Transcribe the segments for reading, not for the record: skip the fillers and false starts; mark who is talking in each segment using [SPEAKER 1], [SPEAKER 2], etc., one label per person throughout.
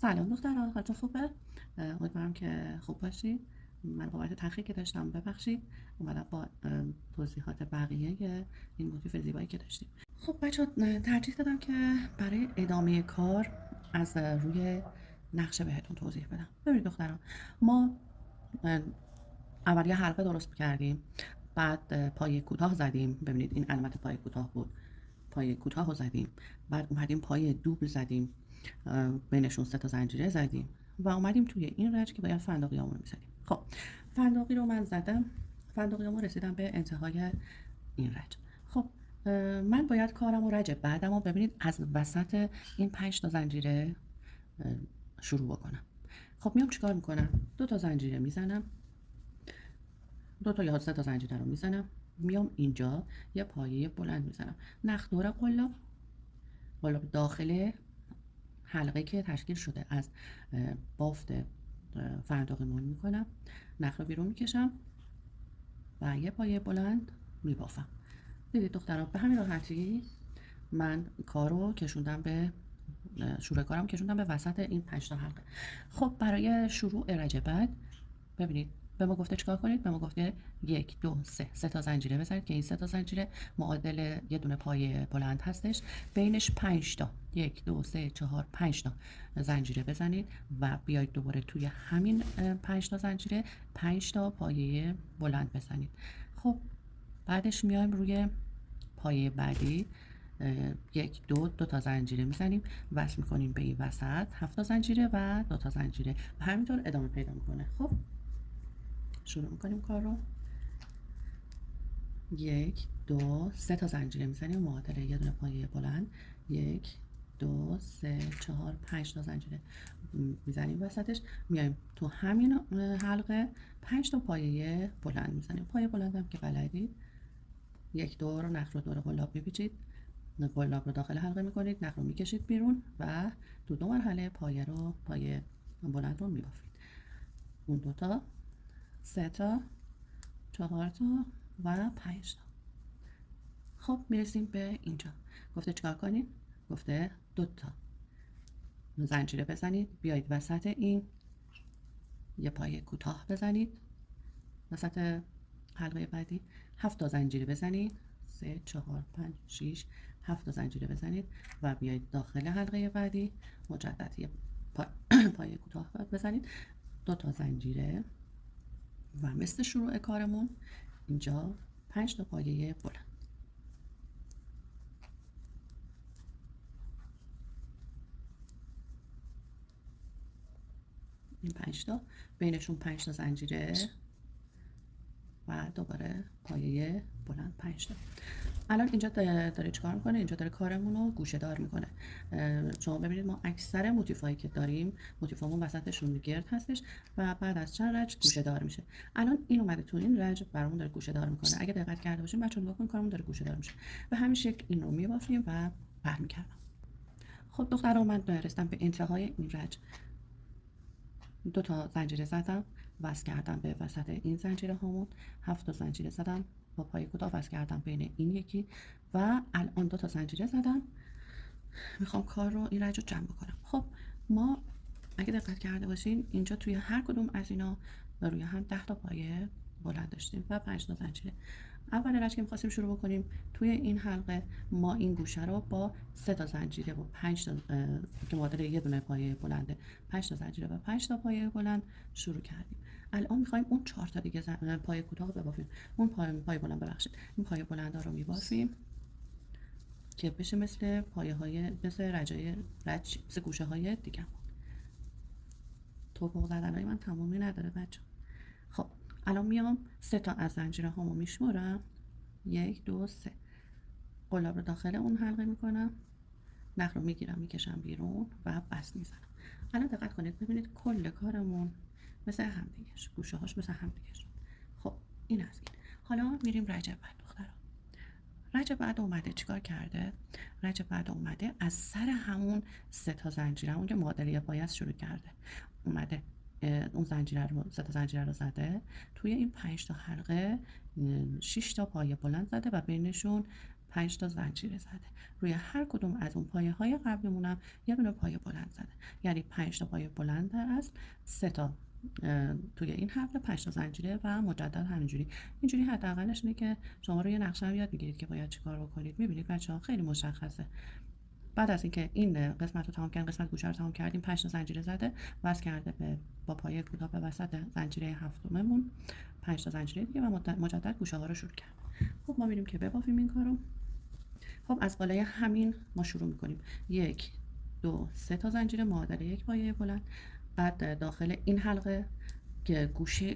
[SPEAKER 1] سلام دختران، حالتون خوبه؟ امیدوارم که خوب باشید. من بابت تأخیری که داشتم ببخشید. اومدم با توضیحات بقیه این موتیف زیبایی که داشتیم. خب بچه ترجیح دادم که برای ادامه کار از روی نقشه بهتون توضیح بدم. ببینید دختران، ما اول یه حلقه درست کردیم، بعد پای کوتاه زدیم. ببینید این علامت پای کوتاه بود، پای کوتاه رو زدیم، بعد اومدیم پای دوبل زدیم، بینشون 3 تا زنجیره زدیم و اومدیم توی این رنج که باید فندقیامون رو میزدیم. خب فندقی رو من زدم، فندقیامو رسیدم به انتهای این رنج. خب من باید کارم و رنج بعدم رو ببینید از وسط این 5 تا زنجیره شروع بکنم. خب میام چیکار میکنم؟ 2 تا زنجیره میزنم، 2 تا یا 3 تا زنجیره رو میزنم، میام اینجا یه پایه بلند میزنم، نخدور قلاب داخل حلقه که تشکیل شده از بافت فندقمون میکنم، نخ رو بیرون میکشم و یه پایه بلند میبافم. دیدید دختران، به همین راحتی من کارو کشوندم به شروع کارم کشوندم به وسط این 5 تا حلقه. خب برای شروع رنج بعد ببینید به ما گفته چیکار کنید؟ به ما گفته 1 2 3 تا زنجیره بزنید که این 3 تا زنجیره معادل یه دونه پایه بلند هستش، بینش 5 تا 1 2 3 4 5 تا زنجیره بزنید و بیاید دوباره توی همین 5 تا زنجیره 5 تا پایه بلند بزنید. خب بعدش میایم روی پایه بعدی، 1 2 تا زنجیره میزنیم، وصل میکنیم به این وسط 7 تا زنجیره و 2 تا زنجیره و همینطور ادامه پیدا میکنه. خب شروع میکنیم کار رو. 1 2 3 تا زنجیره میزنیم معادل یه دونه پایه بلند، 1 2 3 4 5 تا زنجیره میزنیم وسطش، میایم تو همین حلقه 5 تا پایه بلند میزنیم. پایه بلند هم که بلدید، 1 دور نخ رو دور قلاب میپیچید، قلاب رو داخل حلقه میکنید، نخ رو میکشید بیرون و دو مرحله پایه بلند رو میبافید. اون 2 تا 3 تا 4 تا و 5 تا. خب میرسیم به اینجا، گفته چیکار کنید؟ گفته 2 تا زنجیره بزنید، بیایید وسط این یه پایه کوتاه بزنید وسط حلقه بعدی، 7 تا زنجیره بزنید، 3 4 5 6 7 تا زنجیره بزنید و بیایید داخل حلقه بعدی مجدد یه پایه کوتاه بزنید، 2 تا زنجیره و مثل شروع کارمون اینجا 5 تا پایه بلند. این 5 تا بینشون 5 تا زنجیره و دوباره پایه بلند 5 تا. الان اینجا داره چیکار میکنه؟ اینجا داره کارمون رو گوشه دار میکنه. شما ببینید ما اکثر موتیفایی که داریم موتیفمون وسطشون گرد هستش و بعد از چند رنج گوشه دار میشه. الان این اومده تو این رنج برامون داره گوشه دار میکنه. اگه دقت کرده باشیم بچه‌ها نگاه کنید کارمون داره گوشه دار میشه. به همین شکل این رو میبافیم و برمیگردم. خب دختران من رسیدم به انتهای این رنج. 2 تا زنجیره زدم، وصل کردم به وسط این زنجیره هامون، 7 تا زنجیره زدم با پای کوتاه وصل کردم بین این یکی و الان 2 تا زنجیره زدم. میخوام کار رو این رنج رو جمع بکنم. خب ما اگه دقت کرده باشین اینجا توی هر کدوم از اینا روی هم 10 تا پایه بلند داشتیم و 5 تا زنجیره. اول رنج که می‌خواستیم شروع بکنیم توی این حلقه ما این گوشه رو با 3 تا زنجیره و 5 تا که معادل یه دونه پایه بلنده، 5 تا زنجیره و 5 تا پایه بلند شروع کردیم. الان می‌خوایم اون 4 تا دیگه پایه کوتاه رو ببافیم. اون پایه بلند ببخشید این پایه بلندا رو می‌بافیم که بشه مثل مثل گوشه های دیگه. توپق زدنای من تمامی نداره بچه. خب الان میام 3 تا از زنجیره هامو میشمارم، 1 2 3 قلاب رو داخل اون حلقه میکنم، نخ رو میگیرم میکشم بیرون و بس میزنم. الان دقت کنید ببینید کل کارمون مثل هم دیگه شد، گوشه هاش مثل هم دیگه شد. خب این از این. حالا میریم رنج بعد دختران. رنج بعد اومده چیکار کرده؟ رنج بعد اومده از سر همون 3 تا زنجیره اون که معادله پایه شروع کرده، اومده اون 3 تا زنجیره رو زده توی این 5 تا حلقه 6 تا پایه بلند زده و بینشون 5 تا زنجیره زده. روی هر کدوم از اون پایه های قبلمونم یه دونه پایه بلند زده. یعنی 5 تا پایه بلند در اصل، 3 تا توی این حلقه، 5 تا زنجیره و مجدد همینجوری. اینجوری حداقلش اینه که شما روی نقشه هم یاد میگیرید که باید چیکار بکنید. میبینید بچه‌ها خیلی مشخصه. بعد از اینکه این قسمت رو تمام کردیم، قسمت گوشه رو تمام کردیم، 5 تا زنجیره زده، وصل کرده به با پایه کوتاه به وسط زنجیره هفتممون 5 تا زنجیره دیگه و مجدد گوشه ها رو شروع کرد. خب ما میریم که ببافیم این کارو. خب از بالای همین ما شروع میکنیم. 1 2 3 تا زنجیره معادل یک پایه بلند. بعد داخل این حلقه که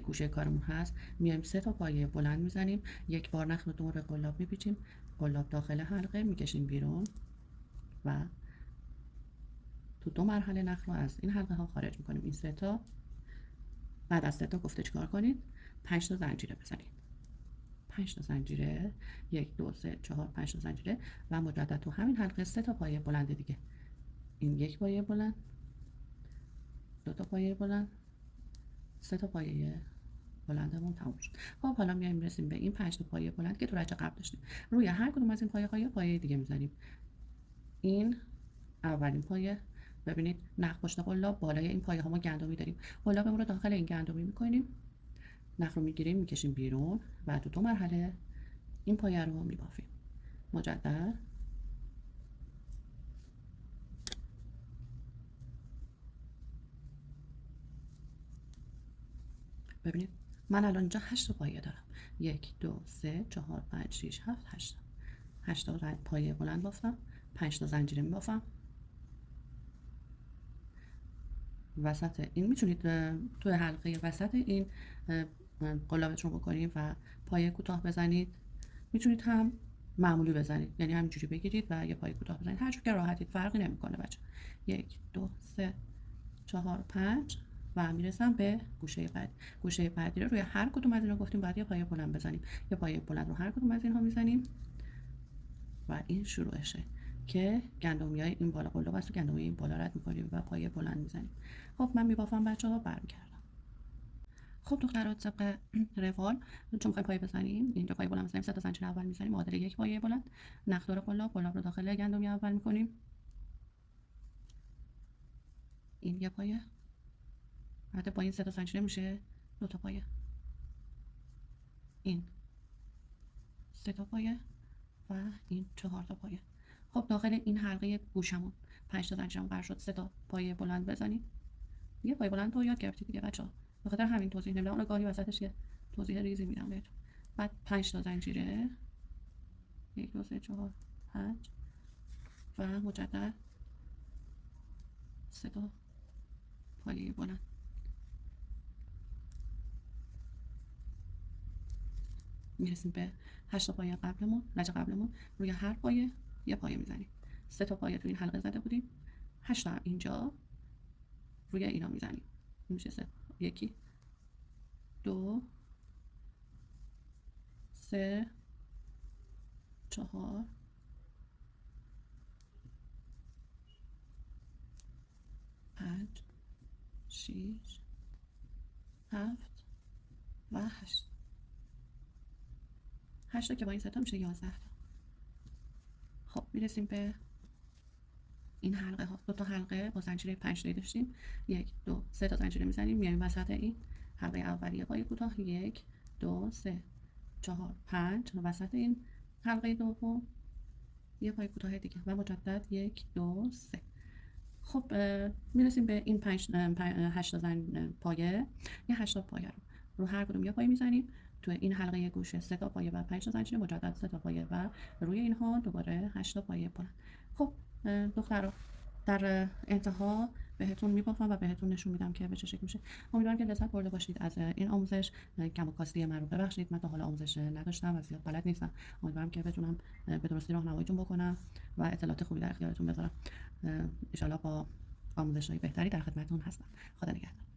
[SPEAKER 1] گوشه کارمون هست میایم 3 تا پایه بلند میزنیم. یک بار نخ رو دور قلاب میپیچیم، قلاب داخل حلقه میکشیم بیرون و تو 2 مرحله نخ رو از این حلقه ها خارج میکنیم. این 3 تا. بعد از 3 تا گفته چیکار کنید؟ 5 تا زنجیره بزنید. 5 تا زنجیره، 1 2 3 4 5 تا زنجیره و مجدد تو همین حلقه 3 تا پایه بلند دیگه. این یک پایه بلند، 2 تا پایه بلند، 3 تا پایه بلندمون تموم شد. خب حالا میایم رسیم به این 5 تا پایه بلند که تو رچه قبل داشتیم. روی هر کدوم از این پایه دیگه میزنیم. این اولین پایه. ببینید نخ پشت قلاب بالای این پایه ها ما گندمی داریم. قلابمون رو داخل این گندمی میکنیم، نخ رو میگیریم میکشیم بیرون و تو 2 مرحله این پایه رو میبافیم. مجدد ببینید من الان اینجا 8 تا پایه دارم. 1 2 3 4 5 6 7 8 تا پایه بلند بافتم. 5 تا زنجیره میبافم. وسط این میتونید توی حلقه وسط این قلابتون بکنید و پایه کوتاه بزنید. میتونید هم معمولی بزنید، یعنی همینجوری بگیرید و یه پایه کوتاه بزنید، هر جور که راحتید، فرقی نمیکنه بچه. 1 2 3 4 5 و میرسم به گوشه بعدی. گوشه بعدی رو روی هر کدوم از اینا گفتیم باید یه پایه بلند بزنیم. یه پایه بلند رو هر کدوم از اینها میزنیم و این شروعشه که گندمیای این بالا قلاب است و گندمی این بالا رد میکنیم و پایه بلند میزنیم. خب من میبافم بچه‌ها، برمیگردم. خب دخترها طبق روال چون میخوایم پایه بزنیم، اینجا پایه بلند میزنیم، 3 تا زنجیره اول میزنیم معادل یک پایه بلند. نخ دور قلاب رو داخل گندمی اول میکنیم. این یه پایه، بعد با این 3 تا زنجیره میشه 2 تا پایه. این 3 تا پایه و این 4 تا پایه. خب داخل این حلقه گوشمون 5 تا زنجیرمون قرار شد 3 تا پایه بلند بزنیم. یه پایه بلند رو یاد گرفتید دیگه بچه‌ها. به خاطر همین توضیح نمیدم، اون گاهی وسطش یه توضیح ریزی میدم بهتون. بعد 5 تا زنجیره، 1 2 3 4 5 و مجدد 3 تا پایه بلند. میرسیم به 8 تا پایه قبلمون، رچه قبلمون. روی هر پایه یه پایه میزنیم. 3 تا پایه تو این حلقه زده بودیم، 8 تا اینجا روی اینا میزنیم. میشه 3 1 2 3 4 5 6 7 و 8. 8 تا که با این 3 تا میشه 11 تا. خب میرسیم به این حلقه ها. 2 تا حلقه با زنجیره 5 تایی داشتیم. 1 2 3 تا زنجیره میزنیم، میایم وسط این حلقه اولیه پایه کوتاه. 1 2 3 4 5 وسط این حلقه دوم یه پایه کوتاه دیگه و مجدد 1 2 3. خب میرسیم به این 8 تا پایه. یه 8 تا پایه رو هر کدوم یه پایه میزنیم. تو این حلقه گوشه 3 تا پایه و 5 تا زنجیره، مجدد 3 تا پایه و روی اینها دوباره 8 تا پایه بلند. خب دخترها در انتها بهتون میبافم و بهتون نشون میدم که به چه شکل میشه. امیدوارم که لذت برده باشید از این آموزش. کم و کاستی من رو ببخشید، من تا حالا آموزش نداشتم و زیاد بلد نیستم. امیدوارم که بتونم به درستی راهنماییتون بکنم و اطلاعات خوبی در اختیارتون بذارم. ان شاءالله با آموزش‌های بهتری در خدمتتون هستم. خدا نگهدار.